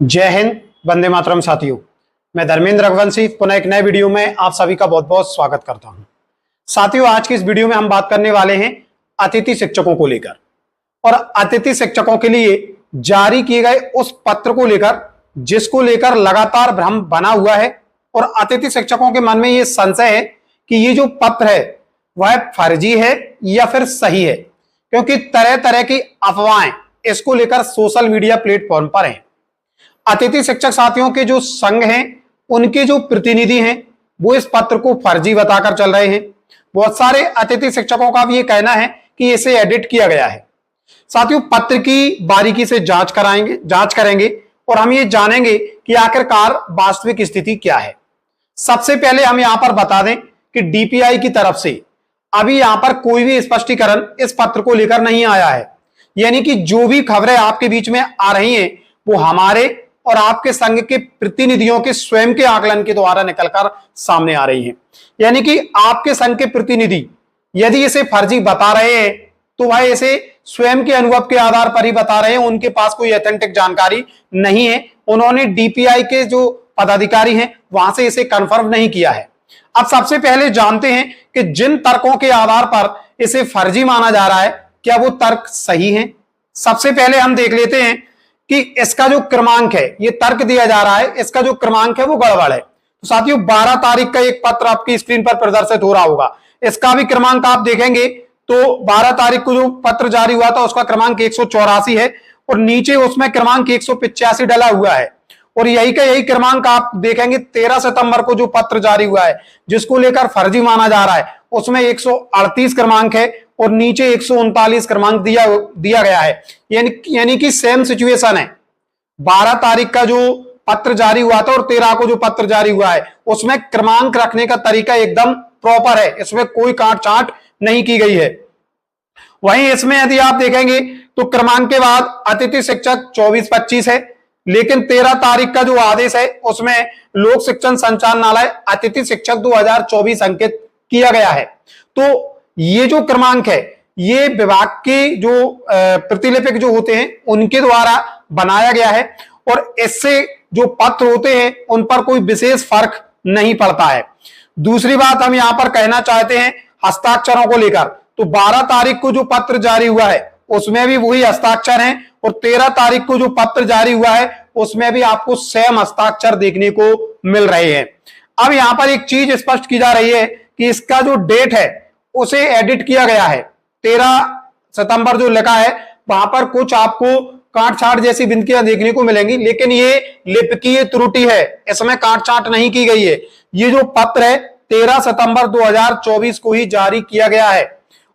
जय हिंद, वंदे मातरम। साथियों, मैं धर्मेंद्र रघुवंशी पुनः एक नए वीडियो में आप सभी का बहुत बहुत स्वागत करता हूं। साथियों, आज की इस वीडियो में हम बात करने वाले हैं अतिथि शिक्षकों को लेकर और अतिथि शिक्षकों के लिए जारी किए गए उस पत्र को लेकर जिसको लेकर लगातार भ्रम बना हुआ है और अतिथि शिक्षकों के मन में यह संशय है कि ये जो पत्र है वह फर्जी है या फिर सही है, क्योंकि तरह तरह की अफवाहें इसको लेकर सोशल मीडिया प्लेटफॉर्म पर हैं। अतिथि शिक्षक साथियों के जो संघ हैं, उनके जो प्रतिनिधि हैं, वो इस पत्र को फर्जी बताकर चल रहे हैं। बहुत सारे अतिथि शिक्षकों का भी ये कहना है कि इसे एडिट किया गया है। साथियों, पत्र की बारीकी से जांच करेंगे और हम ये जानेंगे कि आखिरकार वास्तविक स्थिति क्या है। सबसे पहले हम यहां पर बता दें कि डीपीआई की तरफ से अभी यहां पर कोई भी स्पष्टीकरण इस पत्र को लेकर नहीं आया है। यानी कि जो भी खबरें आपके बीच में आ रही हैं वो हमारे और आपके संघ के प्रतिनिधियों के स्वयं के आकलन के द्वारा निकलकर सामने आ रही हैं। यानी कि आपके संघ के प्रतिनिधि यदि इसे फर्जी बता रहे हैं तो वह इसे स्वयं के अनुभव के आधार पर ही बता रहे हैं। उनके पास कोई ऑथेंटिक जानकारी नहीं है। उन्होंने डीपीआई के जो पदाधिकारी हैं वहां से इसे कंफर्म नहीं किया है। अब सबसे पहले जानते हैं कि जिन तर्कों के आधार पर इसे फर्जी माना जा रहा है, क्या वो तर्क सही हैं? सबसे पहले हम देख लेते हैं कि इसका जो क्रमांक है, ये तर्क दिया जा रहा है, इसका जो क्रमांक है वो गड़बड़ है। तो साथियों, 12 तारीख का एक पत्र आपकी स्क्रीन पर प्रदर्शित हो रहा होगा। इसका भी क्रमांक आप देखेंगे तो 12 तारीख को जो पत्र जारी हुआ था उसका क्रमांक 184 है और नीचे उसमें क्रमांक 185 डला हुआ है। और यही का यही क्रमांक आप देखेंगे 13 सितंबर को जो पत्र जारी हुआ है जिसको लेकर फर्जी माना जा रहा है, उसमें 138 क्रमांक है और नीचे 139 क्रमांक दिया गया है। यानी कि सेम सिचुएशन है। 12 तारीख का जो पत्र जारी हुआ था और 13 को जो पत्र जारी हुआ है उसमें क्रमांक रखने का तरीका एकदम प्रॉपर है, इसमें कोई काट छांट नहीं की गई है। वहीं इसमें यदि आप देखेंगे तो क्रमांक के बाद अतिथि शिक्षक 24-25 है, लेकिन 13 तारीख का जो आदेश है उसमें लोक शिक्षण संचालनालय अतिथि शिक्षक 2024 अंकित किया गया है। तो ये जो क्रमांक है ये विभाग के जो प्रतिलिपिक जो होते हैं उनके द्वारा बनाया गया है और इससे जो पत्र होते हैं उन पर कोई विशेष फर्क नहीं पड़ता है। दूसरी बात हम यहां पर कहना चाहते हैं हस्ताक्षरों को लेकर, तो 12 तारीख को जो पत्र जारी हुआ है उसमें भी वही हस्ताक्षर हैं और 13 तारीख को जो पत्र जारी हुआ है उसमें भी आपको सेम हस्ताक्षर देखने को मिल रहे हैं। अब यहां पर एक चीज स्पष्ट की जा रही है कि इसका जो डेट है उसे एडिट किया गया है। 13 सितंबर जो लिखा है वहां पर कुछ आपको काट छाट जैसी बिंदुएं देखने को मिलेंगी, लेकिन ये लिपिकीय त्रुटि है, इसमें काट छाट नहीं की गई है। ये जो पत्र है 13 सितंबर 2024 को ही जारी किया गया है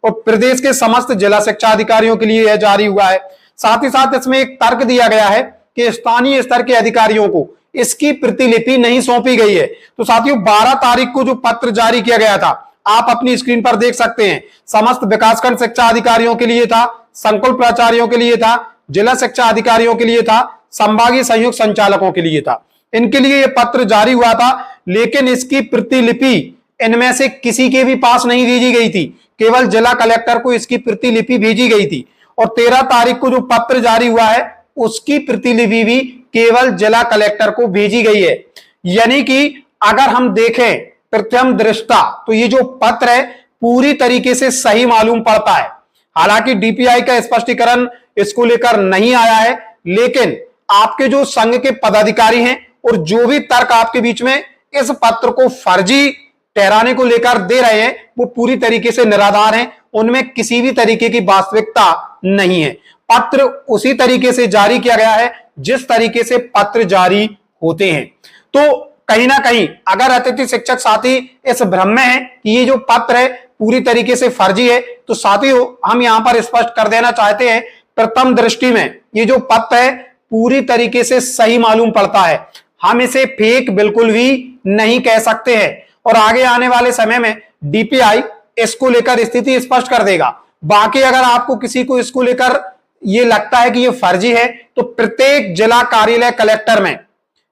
और प्रदेश के समस्त जिला शिक्षा अधिकारियों के लिए यह जारी हुआ है। साथ ही साथ इसमें एक तर्क दिया गया है कि स्थानीय स्तर के अधिकारियों को इसकी प्रतिलिपि नहीं सौंपी गई है। तो साथियों, 12 तारीख को जो पत्र जारी किया गया था आप अपनी स्क्रीन पर देख सकते हैं, समस्त विकासखंड शिक्षा अधिकारियों के लिए था, संकुल प्राचार्यों के लिए था, जिला शिक्षा अधिकारियों के लिए था, संभागीय संयुक्त संचालकों के लिए था। इनके लिए यह पत्र जारी हुआ था, लेकिन इसकी प्रतिलिपि इनमें से किसी के भी पास नहीं भेजी गई थी, केवल जिला कलेक्टर को इसकी प्रतिलिपि भेजी गई थी। और 13 तारीख को जो पत्र जारी हुआ है उसकी प्रतिलिपि भी केवल जिला कलेक्टर को भेजी गई है। यानी कि अगर हम देखें प्रथम दृष्टा तो ये जो पत्र है पूरी तरीके से सही मालूम पड़ता है। हालांकि डीपीआई का स्पष्टीकरण इसको लेकर नहीं आया है, लेकिन आपके जो संघ के पदाधिकारी हैं और जो भी तर्क आपके बीच में इस पत्र को फर्जी ठहराने को लेकर दे रहे हैं वो पूरी तरीके से निराधार हैं। उनमें किसी भी तरीके की वास्तविकता नहीं है। पत्र उसी तरीके से जारी किया गया है जिस तरीके से पत्र जारी होते हैं। तो कहीं ना कहीं अगर अतिथि शिक्षक साथी इस भ्रम में है कि ये जो पत्र है पूरी तरीके से फर्जी है, तो साथियों हम यहां पर स्पष्ट कर देना चाहते हैं प्रथम दृष्टि में ये जो पत्र है पूरी तरीके से सही मालूम पड़ता है। हम इसे फेक बिल्कुल भी नहीं कह सकते हैं और आगे आने वाले समय में डीपीआई इसको लेकर स्थिति स्पष्ट कर देगा। बाकी अगर आपको किसी को इसको लेकर ये लगता है कि ये फर्जी है तो प्रत्येक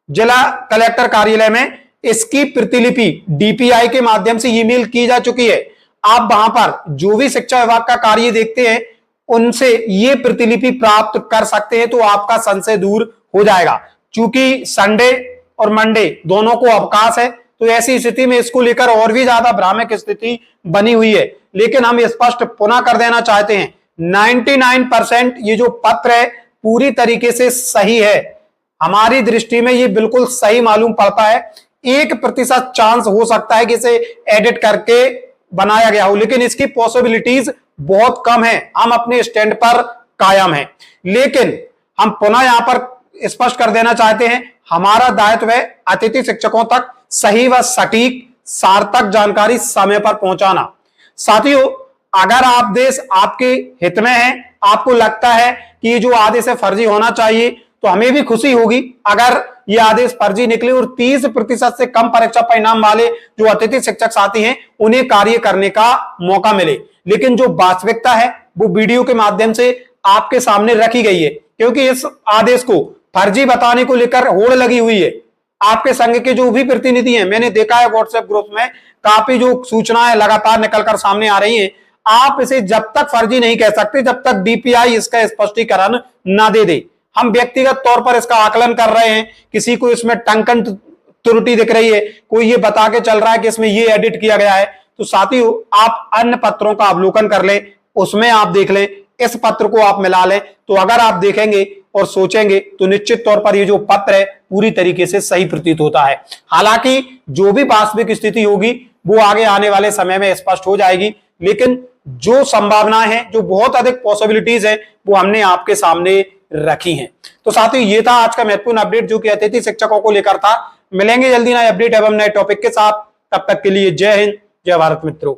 जिला कलेक्टर कार्यालय में इसकी प्रतिलिपि डीपीआई के माध्यम से ईमेल की जा चुकी है। आप वहां पर जो भी शिक्षा विभाग का कार्य देखते हैं उनसे ये प्रतिलिपि प्राप्त कर सकते हैं, तो आपका संशय दूर हो जाएगा। चूंकि संडे और मंडे दोनों को अवकाश है, तो ऐसी स्थिति में इसको लेकर और भी ज्यादा भ्रामक स्थिति बनी हुई है। लेकिन हम स्पष्ट पुनः कर देना चाहते हैं, 99% ये जो पत्र है पूरी तरीके से सही है। हमारी दृष्टि में ये बिल्कुल सही मालूम पड़ता है। 1% चांस हो सकता है कि इसे एडिट करके बनाया गया हो, लेकिन इसकी पॉसिबिलिटीज बहुत कम है। हम अपने स्टैंड पर कायम हैं। लेकिन हम पुनः यहां पर स्पष्ट कर देना चाहते हैं, हमारा दायित्व है अतिथि शिक्षकों तक सही व सटीक सार्थक जानकारी समय पर पहुंचाना। साथियों, अगर आदेश आपके हित में है, आपको लगता है कि ये जो आदेश है फर्जी होना चाहिए, तो हमें भी खुशी होगी अगर ये आदेश फर्जी निकले और 30% से कम परीक्षा परिणाम वाले जो अतिथि शिक्षक साथी हैं उन्हें कार्य करने का मौका मिले। लेकिन जो वास्तविकता है वो वीडियो के माध्यम से आपके सामने रखी गई है, क्योंकि इस आदेश को फर्जी बताने को लेकर होड़ लगी हुई है। आपके संघ के जो भी प्रतिनिधि हैं, मैंने देखा है व्हाट्सएप ग्रुप में काफी जो सूचनाएं लगातार निकलकर सामने आ रही हैं। आप इसे जब तक फर्जी नहीं कह सकते जब तक डीपीआई इसका स्पष्टीकरण ना दे। हम व्यक्तिगत तौर पर इसका आकलन कर रहे हैं, किसी को इसमें टंकन त्रुटि दिख रही है, कोई ये बता के चल रहा है कि इसमें ये एडिट किया गया है, तो साथियों आप अन्य पत्रों का अवलोकन कर लें, उसमें आप देख लें, इस पत्र को आप मिला लें। तो अगर आप देखेंगे और सोचेंगे तो निश्चित तौर पर ये जो पत्र है पूरी तरीके से सही प्रतीत होता है। हालांकि जो भी वास्तविक स्थिति होगी वो आगे आने वाले समय में स्पष्ट हो जाएगी, लेकिन जो संभावनाएं हैं, जो बहुत अधिक पॉसिबिलिटीज है, वो हमने आपके सामने रखी हैं। तो साथियों, ये था आज का महत्वपूर्ण अपडेट जो कि अतिथि शिक्षकों को लेकर था। मिलेंगे जल्दी नए अपडेट एवं नए टॉपिक के साथ, तब तक के लिए जय हिंद, जय भारत मित्रों।